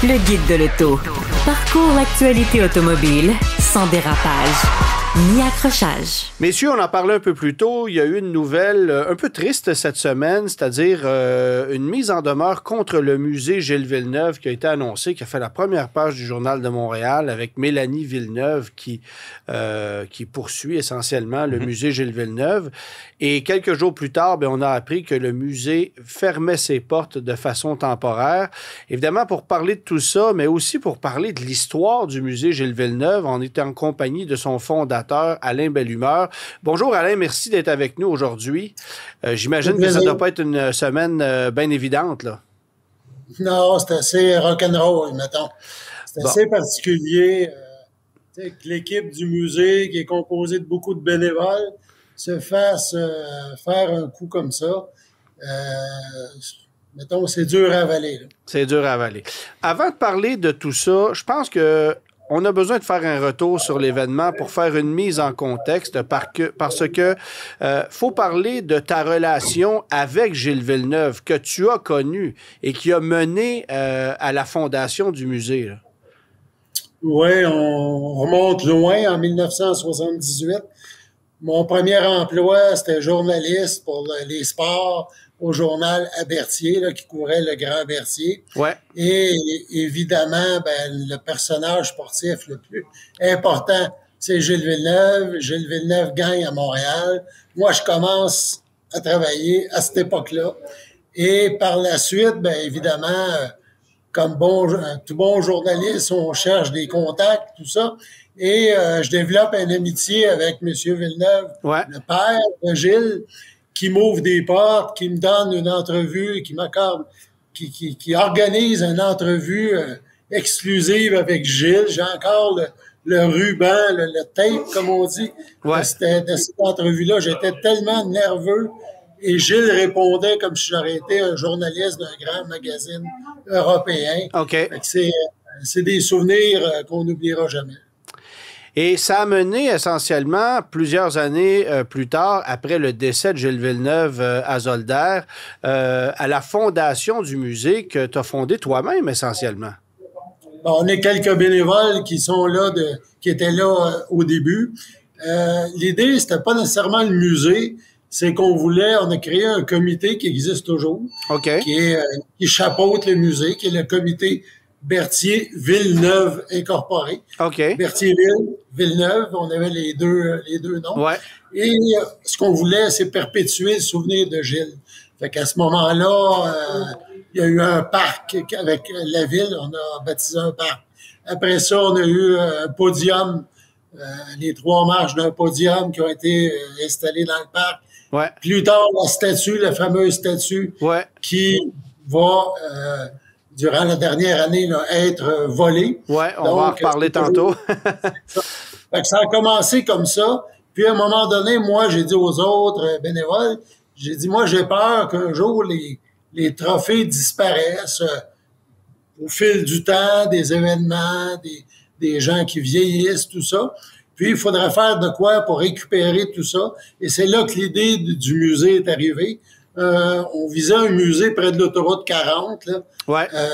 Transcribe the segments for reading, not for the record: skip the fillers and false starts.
Le guide de l'auto. Parcours l'actualité automobile sans dérapage ni accrochage. Messieurs, on en parlait un peu plus tôt. Il y a eu une nouvelle un peu triste cette semaine, c'est-à-dire une mise en demeure contre le musée Gilles Villeneuve qui a été annoncée, qui a fait la première page du Journal de Montréal avec Mélanie Villeneuve qui poursuit essentiellement le musée Gilles Villeneuve. Et quelques jours plus tard, on a appris que le musée fermait ses portes de façon temporaire. Évidemment, pour parler de tout ça, mais aussi pour parler de l'histoire du musée Gilles Villeneuve, on était en compagnie de son fondateur, Alain Bellumeur. Bonjour Alain, merci d'être avec nous aujourd'hui. J'imagine que ça ne doit pas être une semaine bien évidente, là. Non, c'est assez rock'n'roll, mettons. C'est assez particulier que l'équipe du musée, qui est composée de beaucoup de bénévoles, se fasse faire un coup comme ça. Mettons, c'est dur à avaler, là. C'est dur à avaler. Avant de parler de tout ça, je pense que on a besoin de faire un retour sur l'événement pour faire une mise en contexte parce que faut parler de ta relation avec Gilles Villeneuve que tu as connu et qui a mené à la fondation du musée, là. Oui, on remonte loin, en 1978. Mon premier emploi, c'était journaliste pour les sports au journal à Berthier, là, qui couvrait le Grand Berthier. Ouais. Et évidemment, le personnage sportif le plus important, c'est Gilles Villeneuve. Gilles Villeneuve gagne à Montréal. Moi, je commence à travailler à cette époque-là. Et par la suite, évidemment, comme tout bon journaliste, on cherche des contacts, tout ça. Et je développe une amitié avec M. Villeneuve, le père de Gilles, qui m'ouvre des portes, qui me donne une entrevue, qui m'accorde, qui organise une entrevue exclusive avec Gilles. J'ai encore le ruban, le tape, comme on dit, de cette entrevue-là. J'étais tellement nerveux. Et Gilles répondait comme si j'aurais été un journaliste d'un grand magazine européen. OK. C'est des souvenirs qu'on n'oubliera jamais. Et ça a mené essentiellement plusieurs années plus tard, après le décès de Gilles Villeneuve à Zolder, à la fondation du musée que tu as fondé toi-même essentiellement. On est quelques bénévoles qui sont là, qui étaient là au début. L'idée, c'était pas nécessairement le musée, c'est on a créé un comité qui existe toujours, qui chapeaute le musée, qui est le comité Berthier Villeneuve Incorporé. Berthierville, Villeneuve, on avait les deux noms. Ouais. Et ce qu'on voulait, c'est perpétuer le souvenir de Gilles. Fait qu'à ce moment-là, il y a eu un parc avec la ville, on a baptisé un parc. Après ça, on a eu un podium, les 3 marches d'un podium qui ont été installées dans le parc. Ouais. Plus tard, la fameuse statue qui va... durant la dernière année, là, être volé. Oui, on va en reparler tantôt. Fait que ça a commencé comme ça. Puis, à un moment donné, moi, j'ai dit aux autres bénévoles, moi, j'ai peur qu'un jour, les trophées disparaissent au fil du temps, des événements, des gens qui vieillissent, tout ça. Puis, il faudrait faire de quoi pour récupérer tout ça. Et c'est là que l'idée du musée est arrivée. On visait un musée près de l'autoroute 40. Là.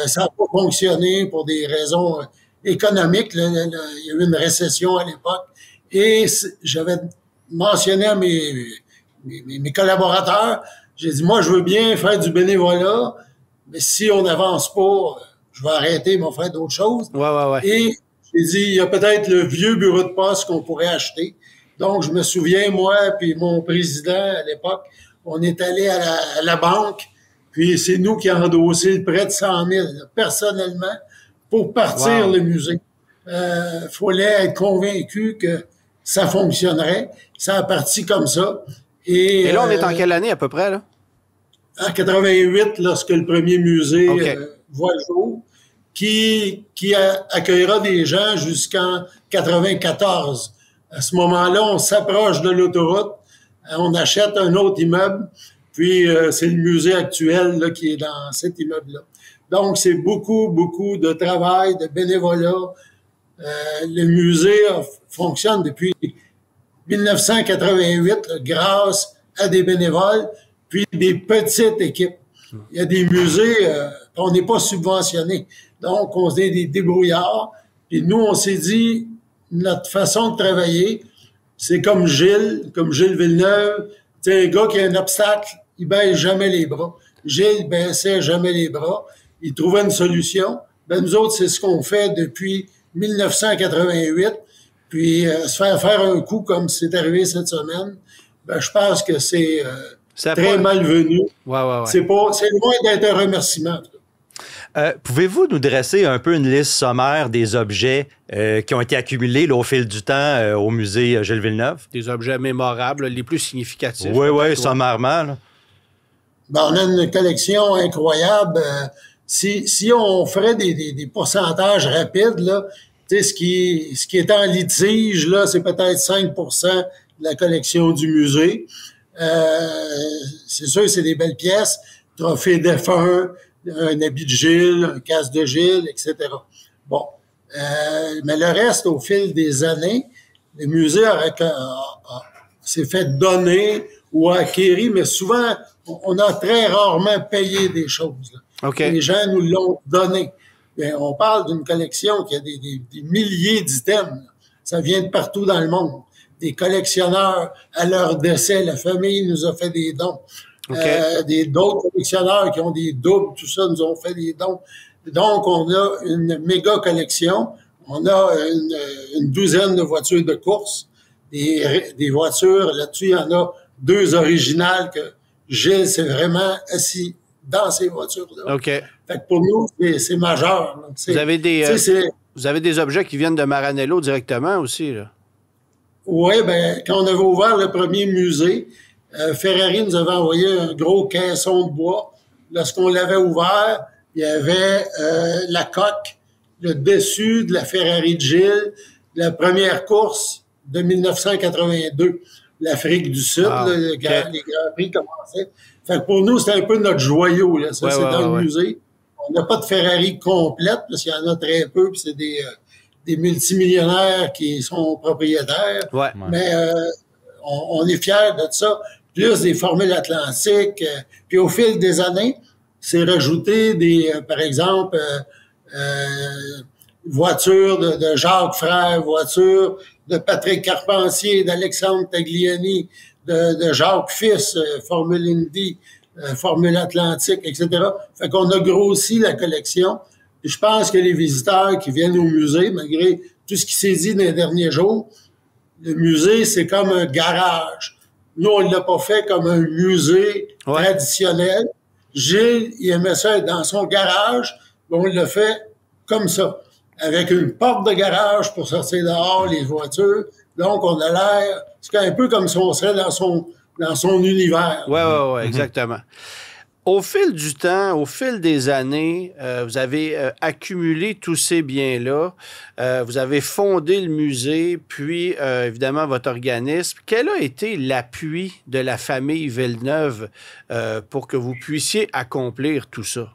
Ça n'a pas fonctionné pour des raisons économiques. Là. Il y a eu une récession à l'époque. Et j'avais mentionné à mes collaborateurs, j'ai dit, moi, je veux bien faire du bénévolat, mais si on n'avance pas, je vais arrêter, mais on va faire d'autres choses. Et j'ai dit, il y a peut-être le vieux bureau de poste qu'on pourrait acheter. Donc, je me souviens, moi, puis mon président à l'époque, on est allé à la banque, puis c'est nous qui avons endossé le prêt de 100 000, là, personnellement, pour partir le musée. Fallait être convaincu que ça fonctionnerait. Ça a parti comme ça. Et là, on est en quelle année à peu près, là? En 88, lorsque le premier musée voit le jour, qui accueillera des gens jusqu'en 94. À ce moment-là, on s'approche de l'autoroute, on achète un autre immeuble, puis c'est le musée actuel là, qui est dans cet immeuble-là. Donc, c'est beaucoup, beaucoup de travail, de bénévolat. Le musée fonctionne depuis 1988 là, grâce à des bénévoles, puis des petites équipes. Il y a des musées, on n'est pas subventionné. Donc, on est des débrouillards. Et nous, on s'est dit, notre façon de travailler, c'est comme Gilles Villeneuve. C'est un gars qui a un obstacle, il baisse jamais les bras. Gilles baissait jamais les bras. Il trouvait une solution. Ben, nous autres, c'est ce qu'on fait depuis 1988. Puis, se faire un coup comme c'est arrivé cette semaine, ben, je pense que c'est très malvenu. Ouais. C'est loin d'être un remerciement. Pouvez-vous nous dresser un peu une liste sommaire des objets qui ont été accumulés là, au fil du temps au musée Gilles Villeneuve? Des objets mémorables, les plus significatifs. Oui, sommairement. Là. Ben, on a une collection incroyable. Si on ferait des pourcentages rapides, là, ce qui est en litige, là, c'est peut-être 5 % de la collection du musée. C'est sûr, c'est des belles pièces. Trophée défunt, un habit de Gilles, un casque de Gilles, etc. Bon. Mais le reste, au fil des années, le musée s'est fait donner ou acquérir, mais souvent, on a très rarement payé des choses. Là. Okay. Les gens nous l'ont donné. Bien, on parle d'une collection qui a des milliers d'items. Là. Ça vient de partout dans le monde. Des collectionneurs, à leur décès, la famille nous a fait des dons. Okay. D'autres collectionneurs qui ont des doubles, tout ça, nous ont fait des dons. Donc, on a une méga collection. On a une douzaine de voitures de course. Des voitures, là-dessus, il y en a 2 originales que Gilles s'est vraiment assis dans ces voitures-là. OK. Fait que pour nous, c'est majeur. Vous avez des objets qui viennent de Maranello directement aussi, là? Oui, ben quand on avait ouvert le premier musée, Ferrari nous avait envoyé un gros caisson de bois. Lorsqu'on l'avait ouvert, il y avait la coque, le dessus de la Ferrari de Gilles, la première course de 1982, l'Afrique du Sud, les Grands Prix commençaient. Fait que pour nous, c'était un peu notre joyau, là. Ça, c'est dans le musée. On n'a pas de Ferrari complète, parce qu'il y en a très peu, puis c'est des multimillionnaires qui sont propriétaires. Ouais. Mais on est fiers de ça. Plus des formules atlantiques. Puis au fil des années, c'est rajouté par exemple, voitures de Jacques Frère, voitures de Patrick Carpentier, d'Alexandre Tagliani, de Jacques Fils, Formule Indy, Formule Atlantique, etc. Fait qu'on a grossi la collection. Et je pense que les visiteurs qui viennent au musée, malgré tout ce qui s'est dit dans les derniers jours, le musée, c'est comme un garage. Nous, on ne l'a pas fait comme un musée traditionnel. Gilles, il aimait ça être dans son garage. On l'a fait comme ça, avec une porte de garage pour sortir dehors les voitures. Donc, on a l'air... C'est un peu comme si on serait dans son univers. Oui, exactement. Au fil du temps, au fil des années, vous avez accumulé tous ces biens-là. Vous avez fondé le musée, puis évidemment votre organisme. Quel a été l'appui de la famille Villeneuve pour que vous puissiez accomplir tout ça?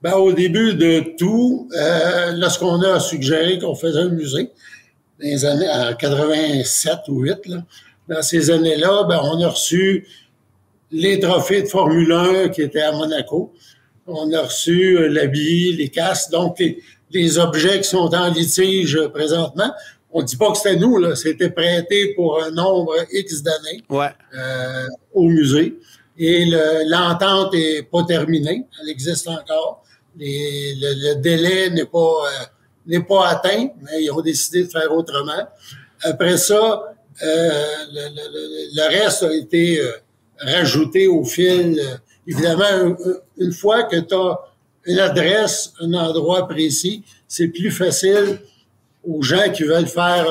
Ben, au début de tout, lorsqu'on a suggéré qu'on faisait un musée, dans les années 87 ou 8, là, dans ces années-là, ben, on a reçu les trophées de Formule 1 qui étaient à Monaco. On a reçu l'habit, les casques, donc les objets qui sont en litige présentement. On ne dit pas que c'était nous, là, c'était prêté pour un nombre X d'années au musée. Et l'entente n'est pas terminée, elle existe encore. Le délai n'est pas atteint, mais ils ont décidé de faire autrement. Après ça, le reste a été rajouté au fil. Évidemment, une fois que tu as une adresse, un endroit précis, c'est plus facile aux gens qui veulent faire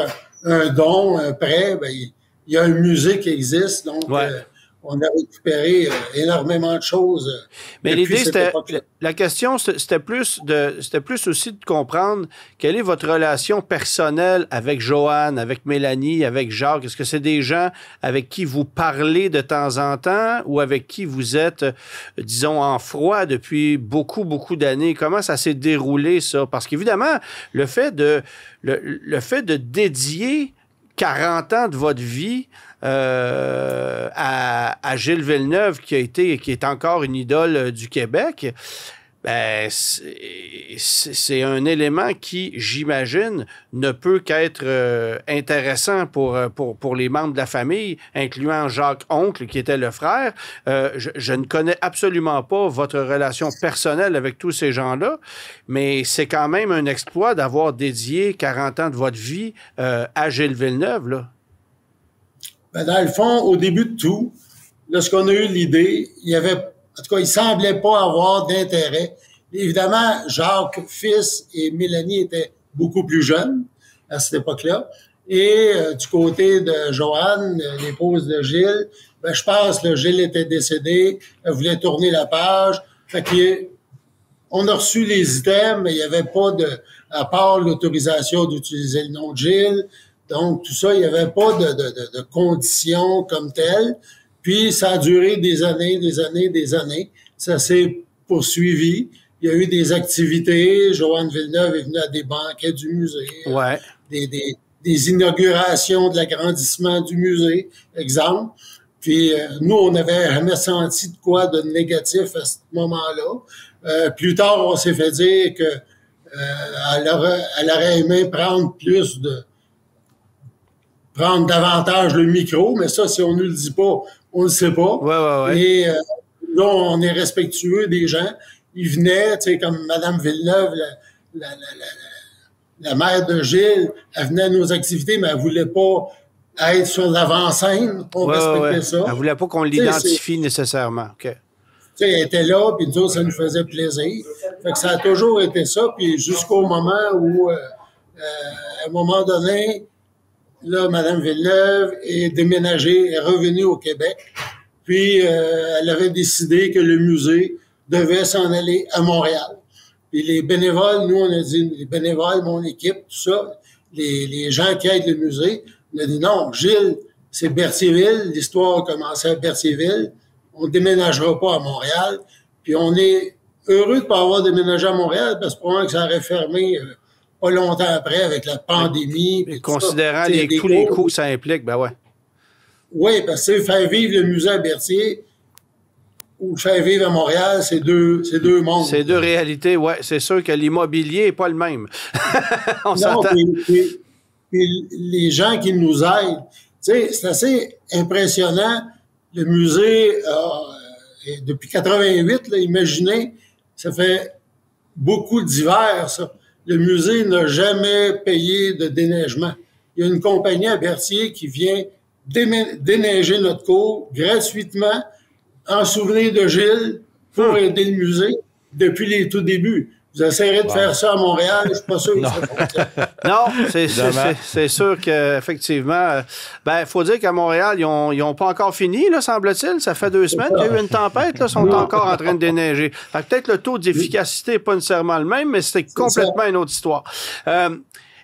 un don, un prêt. Ben, il y a un musée qui existe, donc on a récupéré énormément de choses. Mais l'idée, c'était, la question, c'était plus aussi de comprendre quelle est votre relation personnelle avec Joanne, avec Mélanie, avec Jacques. Est-ce que c'est des gens avec qui vous parlez de temps en temps ou avec qui vous êtes, disons, en froid depuis beaucoup, beaucoup d'années? Comment ça s'est déroulé, ça? Parce qu'évidemment, le fait de dédier 40 ans de votre vie à Gilles Villeneuve, qui est encore une idole du Québec, ben, c'est un élément qui, j'imagine, ne peut qu'être intéressant pour les membres de la famille, incluant Jacques Oncle, qui était le frère. Je ne connais absolument pas votre relation personnelle avec tous ces gens-là, mais c'est quand même un exploit d'avoir dédié 40 ans de votre vie à Gilles Villeneuve, là. Ben, dans le fond, au début de tout, lorsqu'on a eu l'idée, en tout cas, il semblait pas avoir d'intérêt. Évidemment, Jacques, fils, et Mélanie étaient beaucoup plus jeunes à cette époque-là. Et du côté de Joanne, l'épouse de Gilles, ben, je pense que Gilles était décédé, elle voulait tourner la page. Fait qu'on a reçu les items, mais il n'y avait pas à part l'autorisation d'utiliser le nom de Gilles. Donc, tout ça, il n'y avait pas de conditions comme telles. Puis, ça a duré des années. Ça s'est poursuivi. Il y a eu des activités. Joanne Villeneuve est venue à des banquets du musée. Ouais. Des inaugurations de l'agrandissement du musée, exemple. Puis, nous, on n'avait jamais senti de quoi de négatif à ce moment-là. Plus tard, on s'est fait dire que elle aurait aimé prendre davantage le micro, mais ça, si on ne le dit pas, on ne le sait pas. Ouais. Et là, on est respectueux des gens. Ils venaient, tu sais, comme Mme Villeneuve, la mère de Gilles, elle venait à nos activités, mais elle ne voulait pas être sur l'avant-scène. On respectait ça. Elle ne voulait pas qu'on l'identifie nécessairement. Okay. Tu sais, elle était là, puis nous autres, ça nous faisait plaisir. Fait que ça a toujours été ça, puis jusqu'au moment où, à un moment donné, là, Mme Villeneuve est déménagée, est revenue au Québec. Puis, elle avait décidé que le musée devait s'en aller à Montréal. Puis les bénévoles, nous, on a dit, les bénévoles, mon équipe, tout ça, les gens qui aident le musée, on a dit non, Gilles, c'est Berthierville, l'histoire a commencé à Berthierville, on ne déménagera pas à Montréal. Puis on est heureux de ne pas avoir déménagé à Montréal parce que probablement que ça aurait fermé pas longtemps après avec la pandémie. Et considérant tous les coûts que ça implique, ben ouais. Oui, parce que faire vivre le musée à Berthier ou faire vivre à Montréal, c'est deux mondes. C'est deux réalités, oui. C'est sûr que l'immobilier n'est pas le même. On s'entend. Puis les gens qui nous aident, tu sais, c'est assez impressionnant. Le musée, depuis 88, là, imaginez, ça fait beaucoup d'hiver, ça. Le musée n'a jamais payé de déneigement. Il y a une compagnie à Berthier qui vient déneiger notre cour gratuitement en souvenir de Gilles pour aider le musée depuis les tout débuts. Vous essayerez de faire ça à Montréal, je suis pas sûr que ça fonctionne. Non, c'est sûr qu'effectivement, il faut dire qu'à Montréal, ils ont pas encore fini, là, semble-t-il. Ça fait 2 semaines qu'il y a eu une tempête, là, ils sont encore en train de déneiger. Fait que peut-être le taux d'efficacité n'est pas nécessairement le même, mais c'est complètement une autre histoire.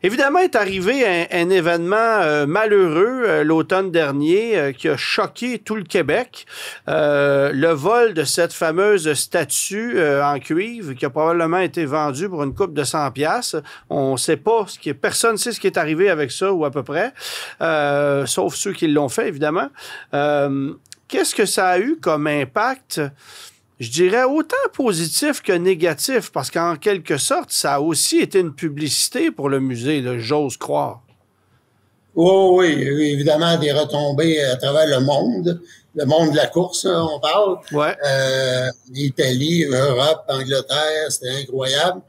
Évidemment, est arrivé un événement malheureux l'automne dernier qui a choqué tout le Québec. Le vol de cette fameuse statue en cuivre qui a probablement été vendue pour une coupe de 100$. On ne sait pas, personne ne sait ce qui est arrivé avec ça ou à peu près, sauf ceux qui l'ont fait, évidemment. Qu'est-ce que ça a eu comme impact? Je dirais autant positif que négatif, parce qu'en quelque sorte, ça a aussi été une publicité pour le musée, là, j'ose croire. Oui, évidemment, des retombées à travers le monde de la course, hein, on parle. Ouais. L'Italie, l'Europe, l'Angleterre, c'était incroyable.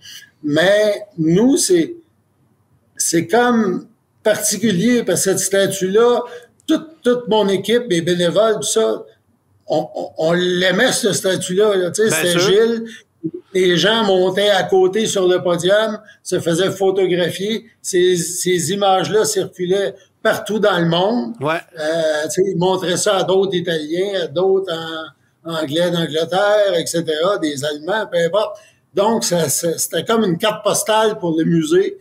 Mais nous, c'est comme particulier, parce que cette statue-là, toute mon équipe, mes bénévoles, tout ça, on l'aimait, ce statut-là. Là, tu sais, c'était Gilles. Les gens montaient à côté sur le podium, se faisaient photographier. Ces images-là circulaient partout dans le monde. Ouais. Tu sais, ils montraient ça à d'autres Italiens, à d'autres Anglais d'Angleterre, etc., des Allemands, peu importe. Donc, c'était comme une carte postale pour le musée,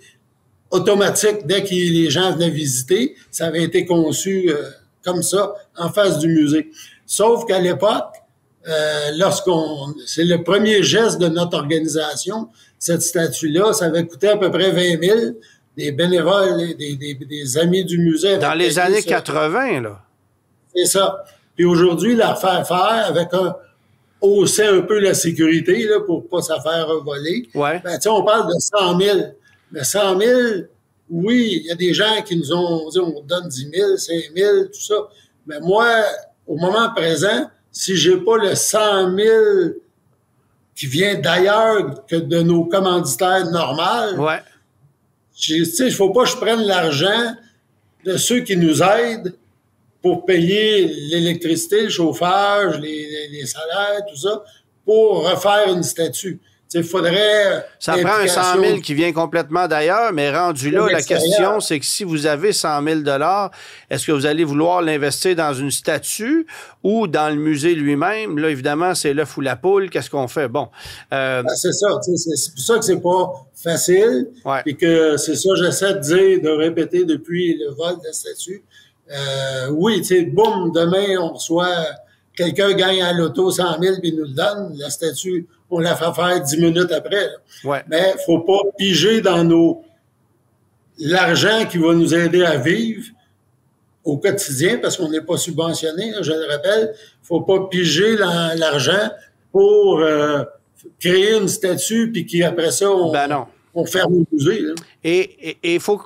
automatique, dès que les gens venaient visiter. Ça avait été conçu comme ça, en face du musée. Sauf qu'à l'époque, c'est le premier geste de notre organisation, cette statue-là, ça avait coûté à peu près 20 000. Des bénévoles, des amis du musée. Dans les années 80, là. C'est ça. Puis aujourd'hui, la faire avec hausser un peu la sécurité là, pour pas se faire voler. Ouais. Ben, on parle de 100 000. Mais 100 000, oui, il y a des gens qui nous ont dit on donne 10 000, 5 000, tout ça. Mais moi, au moment présent, si j'ai pas le 100 000 qui vient d'ailleurs que de nos commanditaires normaux, Ouais. il ne faut pas que je prenne l'argent de ceux qui nous aident pour payer l'électricité, le chauffage, les salaires, tout ça, pour refaire une statue. Il faudrait... Ça prend un 100 000 qui vient complètement d'ailleurs, mais rendu là, la question, c'est que si vous avez 100 000 est-ce que vous allez vouloir l'investir dans une statue ou dans le musée lui-même? Là, évidemment, c'est l'œuf ou la poule. Qu'est-ce qu'on fait? Bon. C'est ça. C'est pour ça que c'est pas facile. Ouais. Et que c'est ça, j'essaie de dire, de répéter depuis le vol de la statue. Oui, boum, demain, on reçoit... Quelqu'un gagne à l'auto 100 000 puis il nous le donne. La statue, on la fait faire 10 minutes après. Ouais. Mais il faut pas piger dans l'argent qui va nous aider à vivre au quotidien parce qu'on n'est pas subventionné, je le rappelle. Il faut pas piger l'argent pour créer une statue puis qu'après ça, on ferme le musée. Là. Et il faut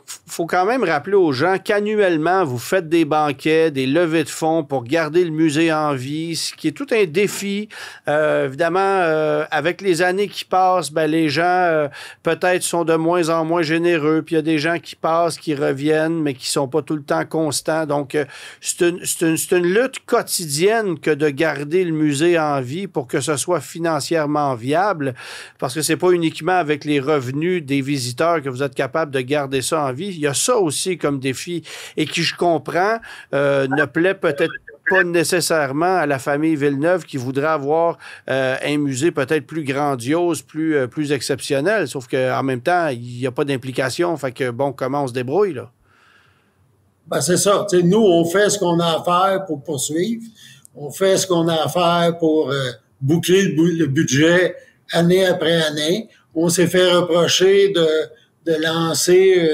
quand même rappeler aux gens qu'annuellement, vous faites des banquets, des levées de fonds pour garder le musée en vie, ce qui est tout un défi. Évidemment, avec les années qui passent, les gens peut-être sont de moins en moins généreux, puis il y a des gens qui passent, qui reviennent, mais qui sont pas tout le temps constants. Donc, c'est une lutte quotidienne que de garder le musée en vie pour que ce soit financièrement viable, parce que c'est pas uniquement avec les revenus des visiteurs que vous êtes capable de garder ça en vie. Il y a ça aussi comme défi et qui, je comprends, ne plaît peut-être pas nécessairement à la famille Villeneuve qui voudrait avoir un musée peut-être plus grandiose, plus exceptionnel, sauf qu'en même temps, il n'y a pas d'implication. Fait que, bon, comment on se débrouille, là? C'est ça. T'sais, nous, on fait ce qu'on a à faire pour poursuivre. On fait ce qu'on a à faire pour boucler le budget année après année. On s'est fait reprocher de lancer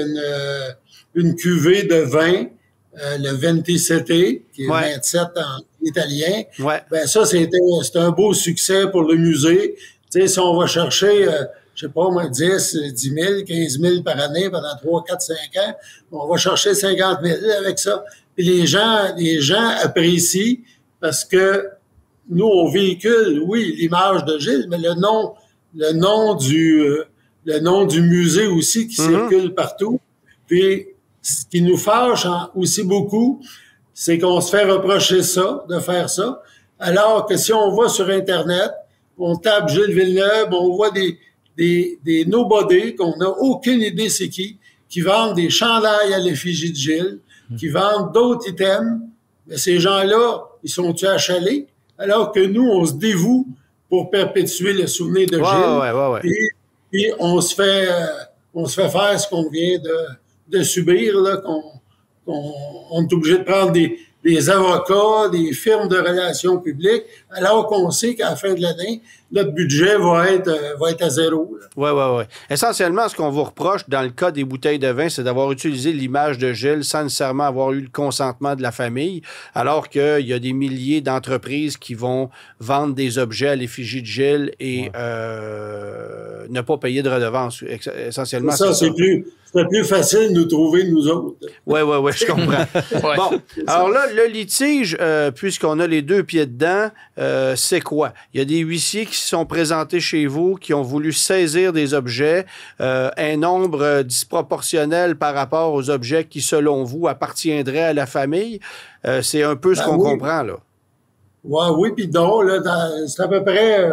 une cuvée de vin, le 27, qui est 27 en italien. Ouais. Ça, c'est un beau succès pour le musée. Tu sais, si on va chercher, je sais pas moi, 10 000, 15 000 par année pendant 3, 4, 5 ans, on va chercher 50 000 avec ça. Puis les gens apprécient parce que nous, on véhicule, oui, l'image de Gilles, mais le nom du musée aussi qui circule partout. Puis, ce qui nous fâche aussi beaucoup, c'est qu'on se fait reprocher ça, de faire ça, alors que si on va sur Internet, on tape Gilles Villeneuve, on voit des nobody qu'on n'a aucune idée c'est qui vendent des chandails à l'effigie de Gilles, qui vendent d'autres items. Mais ces gens-là, ils sont-tu achalés? Alors que nous, on se dévoue pour perpétuer le souvenir de Gilles. Ouais. Puis on se fait faire ce qu'on vient de subir, là, on est obligé de prendre des avocats, des firmes de relations publiques, alors qu'on sait qu'à la fin de l'année, notre budget va être à zéro. Oui. Essentiellement, ce qu'on vous reproche dans le cas des bouteilles de vin, c'est d'avoir utilisé l'image de Gilles sans nécessairement avoir eu le consentement de la famille, alors qu'il y a des milliers d'entreprises qui vont vendre des objets à l'effigie de Gilles et ne pas payer de redevance. Essentiellement, c'est plus facile de nous trouver, nous autres. Oui, je comprends. Bon, alors là, le litige, puisqu'on a les deux pieds dedans, c'est quoi? Il y a des huissiers qui se sont présentés chez vous, qui ont voulu saisir des objets, un nombre disproportionnel par rapport aux objets qui, selon vous, appartiendraient à la famille. C'est un peu ce qu'on comprend, là. Oui, puis non, là, c'est à peu près,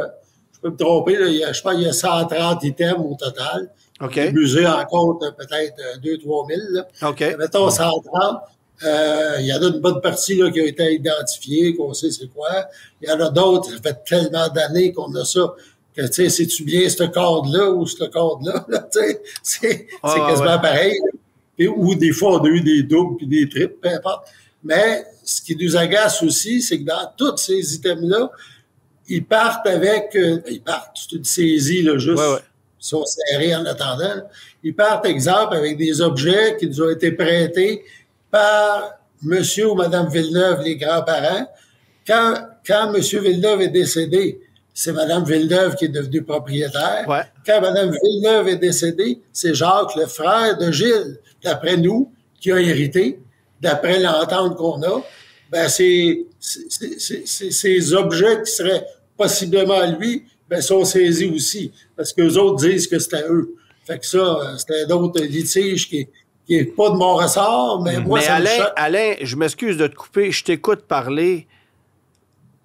je peux me tromper, là, je pense qu'il y a 130 items au total. OK. Le musée en compte peut-être 2-3 000. Là. OK. Mettons 130. Il y en a une bonne partie là, qui a été identifiée, qu'on sait c'est quoi. Il y en a d'autres, ça fait tellement d'années qu'on a ça, que tu sais, c'est-tu bien ce cadre-là ou ce cadre-là? Là, c'est quasiment pareil. Puis, ou des fois, on a eu des doubles puis des triples, peu importe. Mais ce qui nous agace aussi, c'est que dans tous ces items-là, ils partent avec... c'est une saisie, là, juste... Ils sont serrés en attendant. Ils partent, exemple, avec des objets qui nous ont été prêtés par monsieur ou madame Villeneuve, les grands-parents. Quand monsieur Villeneuve est décédé, c'est Mme Villeneuve qui est devenue propriétaire. Ouais. Quand Mme Villeneuve est décédée, c'est Jacques, le frère de Gilles, d'après nous, qui a hérité, d'après l'entente qu'on a. Ben, ces objets qui seraient possiblement à lui, ben, sont saisis aussi, parce qu'eux autres disent que c'était eux. Fait que ça, c'était d'autres litiges qui est pas de mon ressort, mais moi, mais ça Alain, je m'excuse de te couper, je t'écoute parler.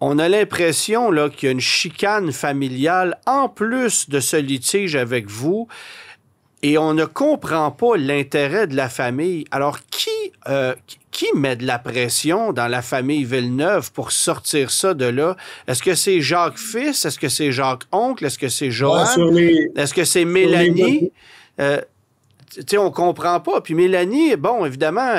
On a l'impression là, qu'il y a une chicane familiale en plus de ce litige avec vous et on ne comprend pas l'intérêt de la famille. Alors, qui met de la pression dans la famille Villeneuve pour sortir ça de là? Est-ce que c'est Jacques fils? Est-ce que c'est Jacques oncle? Est-ce que c'est Joanne? Est-ce que c'est Mélanie? Tu sais, on comprend pas. Puis Mélanie, bon, évidemment,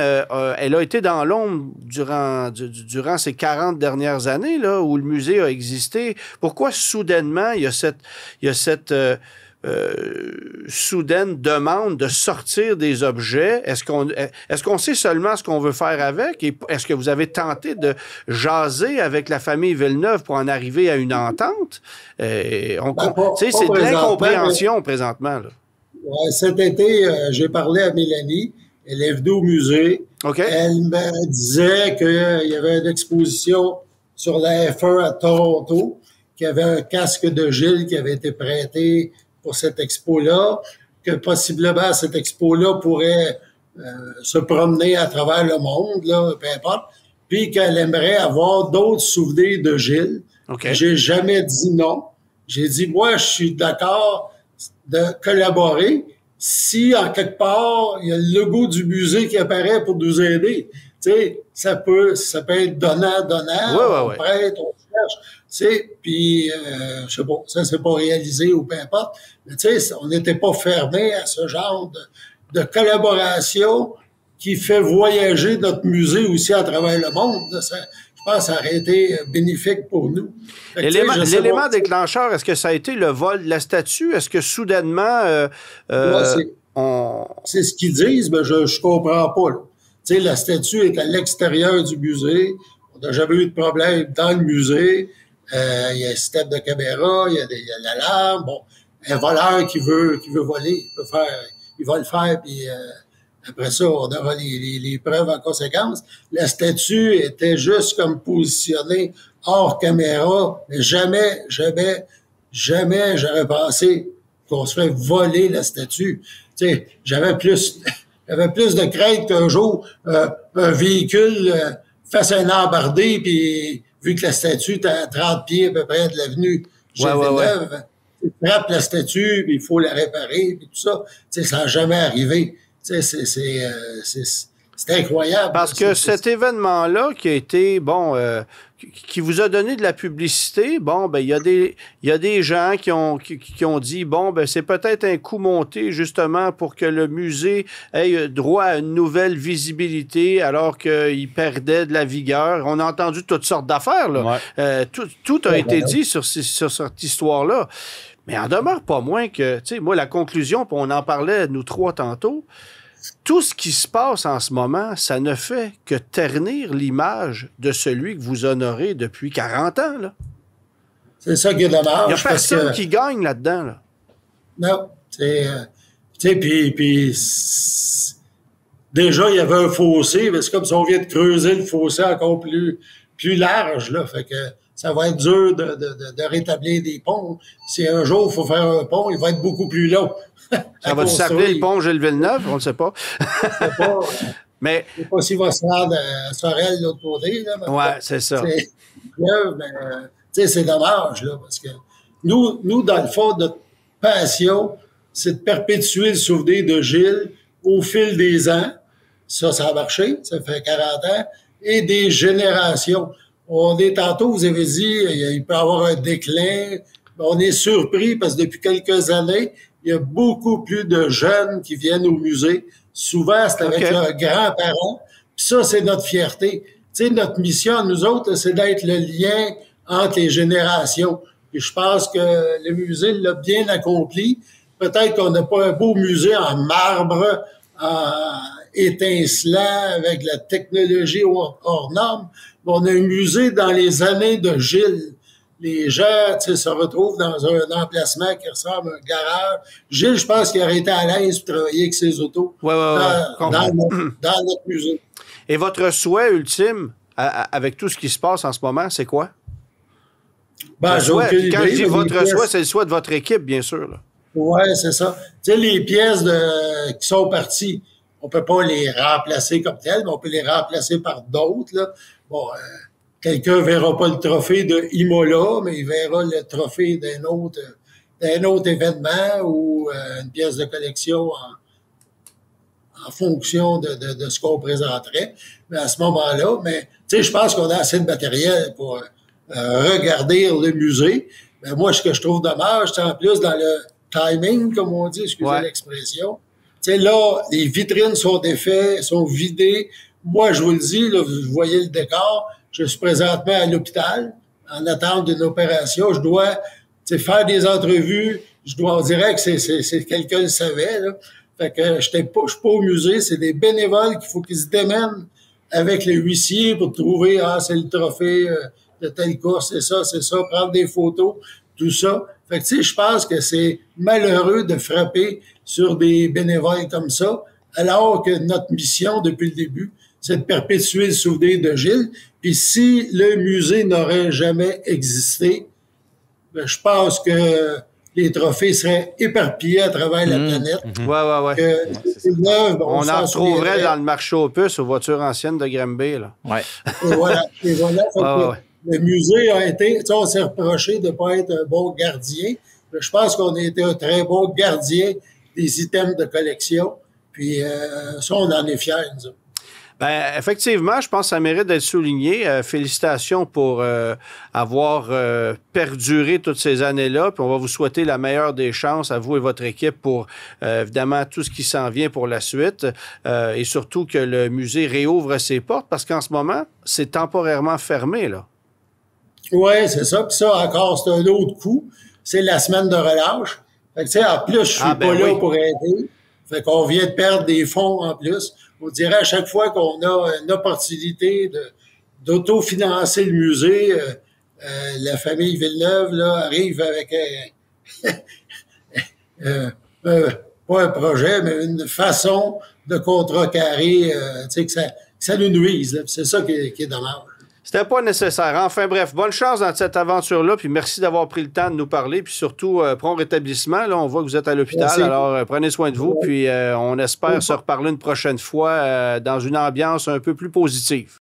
elle a été dans l'ombre durant ces 40 dernières années, là, où le musée a existé. Pourquoi, soudainement, il y a cette soudaine demande de sortir des objets? Est-ce qu'on sait seulement ce qu'on veut faire avec? Et est-ce que vous avez tenté de jaser avec la famille Villeneuve pour en arriver à une entente? C'est de l'incompréhension présentement, là. Ouais, cet été, j'ai parlé à Mélanie. Elle est venue au musée. Okay. Elle me disait qu'il y avait une exposition sur la F1 à Toronto, qu'il y avait un casque de Gilles qui avait été prêté pour cette expo-là, que possiblement cette expo-là pourrait se promener à travers le monde, là, peu importe, puis qu'elle aimerait avoir d'autres souvenirs de Gilles. Okay. J'ai jamais dit non. J'ai dit, moi, je suis d'accord de collaborer si, en quelque part, il y a le logo du musée qui apparaît pour nous aider. Tu sais, ça peut être donnant, on prête, on cherche. Puis, je sais pas, ça c'est pas réalisé ou peu importe. Mais tu sais, on n'était pas fermé à ce genre de collaboration qui fait voyager notre musée aussi à travers le monde. Ça, je pense que ça aurait été bénéfique pour nous. L'élément déclencheur, est-ce que ça a été le vol de la statue? Est-ce que soudainement... c'est ce qu'ils disent, mais je comprends pas. Tu sais, la statue est à l'extérieur du musée. On n'a jamais eu de problème dans le musée. Il y a un système de caméra, il y a l'alarme. Bon, un voleur qui veut voler, il va le faire, puis... après ça, on aura les preuves en conséquence. La statue était juste comme positionnée hors caméra, mais jamais j'aurais pensé qu'on se fait voler la statue. Tu sais, j'avais plus de crainte qu'un jour, un véhicule fasse un embardé, puis vu que la statue est à 30 pieds à peu près de l'avenue Gilles-Villeneuve, il frappe la statue, puis il faut la réparer, puis tout ça. Tu sais, ça n'a jamais arrivé. Tu sais, c'est incroyable. Parce que cet événement-là qui a été, qui vous a donné de la publicité, il y a des gens qui ont dit, c'est peut-être un coup monté justement pour que le musée ait droit à une nouvelle visibilité alors qu'il perdait de la vigueur. On a entendu toutes sortes d'affaires, là. Ouais. Tout a été dit sur cette histoire-là. Mais en demeure pas moins que, tu sais, moi, la conclusion, puis on en parlait, nous trois, tantôt, tout ce qui se passe en ce moment, ça ne fait que ternir l'image de celui que vous honorez depuis 40 ans, là. C'est ça qui est dommage. Il n'y a personne qui gagne là-dedans, là. Non. Tu sais, puis déjà, il y avait un fossé, mais c'est comme si on vient de creuser le fossé encore plus large, là. Fait que ça va être dur de rétablir des ponts. Si un jour, il faut faire un pont, il va être beaucoup plus long. Ça va s'appeler le pont Gilles-Villeneuve? On ne sait pas. Je ne sais pas. Mais... Je ne sais pas s'il va se rendre à Sorel de l'autre côté. Oui, c'est ça. C'est dommage, là, parce que nous, dans le fond, notre passion, c'est de perpétuer le souvenir de Gilles au fil des ans. Ça a marché, ça fait 40 ans, et des générations. Tantôt, vous avez dit, il peut y avoir un déclin. On est surpris parce que depuis quelques années, il y a beaucoup plus de jeunes qui viennent au musée. Souvent, c'est avec leurs grands-parents. Puis ça, c'est notre fierté. Tu sais, notre mission, nous autres, c'est d'être le lien entre les générations. Et je pense que le musée l'a bien accompli. Peut-être qu'on n'a pas un beau musée en marbre, étincelant, avec la technologie hors norme. On a un musée dans les années de Gilles. les gens se retrouvent dans un emplacement qui ressemble à un garage. Gilles, je pense qu'il aurait été à l'aise pour travailler avec ses autos dans notre musée. Et votre souhait ultime, avec tout ce qui se passe en ce moment, c'est quoi? Ben, quand je dis votre souhait, c'est le souhait de votre équipe, bien sûr. Oui, c'est ça. Tu sais, les pièces qui sont parties, on ne peut pas les remplacer comme telles, mais on peut les remplacer par d'autres. Là. Bon, quelqu'un ne verra pas le trophée de Imola, mais il verra le trophée d'un autre événement ou une pièce de collection en fonction de ce qu'on présenterait. Mais à ce moment-là, je pense qu'on a assez de matériel pour regarder le musée. Mais moi, ce que je trouve dommage, c'est en plus dans le timing, comme on dit, excusez l'expression. Tu sais, là, les vitrines sont défaites, sont vidées. Moi, je vous le dis, là, vous voyez le décor. Je suis présentement à l'hôpital en attente d'une opération. Je dois faire des entrevues. On dirait que c'est quelqu'un le savait. Là. Fait que je suis pas au musée. C'est des bénévoles qu'il faut qu'ils se démènent avec les huissiers pour trouver, c'est le trophée de telle course, c'est ça, prendre des photos, tout ça. Fait que, tu sais, je pense que c'est malheureux de frapper sur des bénévoles comme ça, alors que notre mission, depuis le début, c'est de perpétuer le souvenir de Gilles. Puis si le musée n'aurait jamais existé, je pense que les trophées seraient éparpillés à travers la planète. Ouais. On en retrouverait dans le marché aux puces aux voitures anciennes de Granby, là. Ouais. Et voilà. Le musée a été, on s'est reproché de ne pas être un bon gardien, mais je pense qu'on a été un très bon gardien des items de collection. Puis ça, on en est fiers, nous. Ben, effectivement, je pense que ça mérite d'être souligné. Félicitations pour avoir perduré toutes ces années-là. Puis on va vous souhaiter la meilleure des chances à vous et votre équipe pour, évidemment, tout ce qui s'en vient pour la suite. Et surtout que le musée réouvre ses portes parce qu'en ce moment, c'est temporairement fermé, là. Oui, c'est ça. Puis ça, encore, c'est un autre coup. C'est la semaine de relâche. Fait que, tu sais, en plus, je suis pas là pour aider. Fait qu'on vient de perdre des fonds en plus. On dirait à chaque fois qu'on a une opportunité d'autofinancer le musée, la famille Villeneuve là, arrive avec pas un projet, mais une façon de contrecarrer que ça nous nuise. C'est ça qui est dommage. C'était pas nécessaire. Enfin bref, bonne chance dans cette aventure-là, puis merci d'avoir pris le temps de nous parler, puis surtout, prompt rétablissement. Là, on voit que vous êtes à l'hôpital, merci. Alors prenez soin de vous, puis on espère se reparler une prochaine fois dans une ambiance un peu plus positive.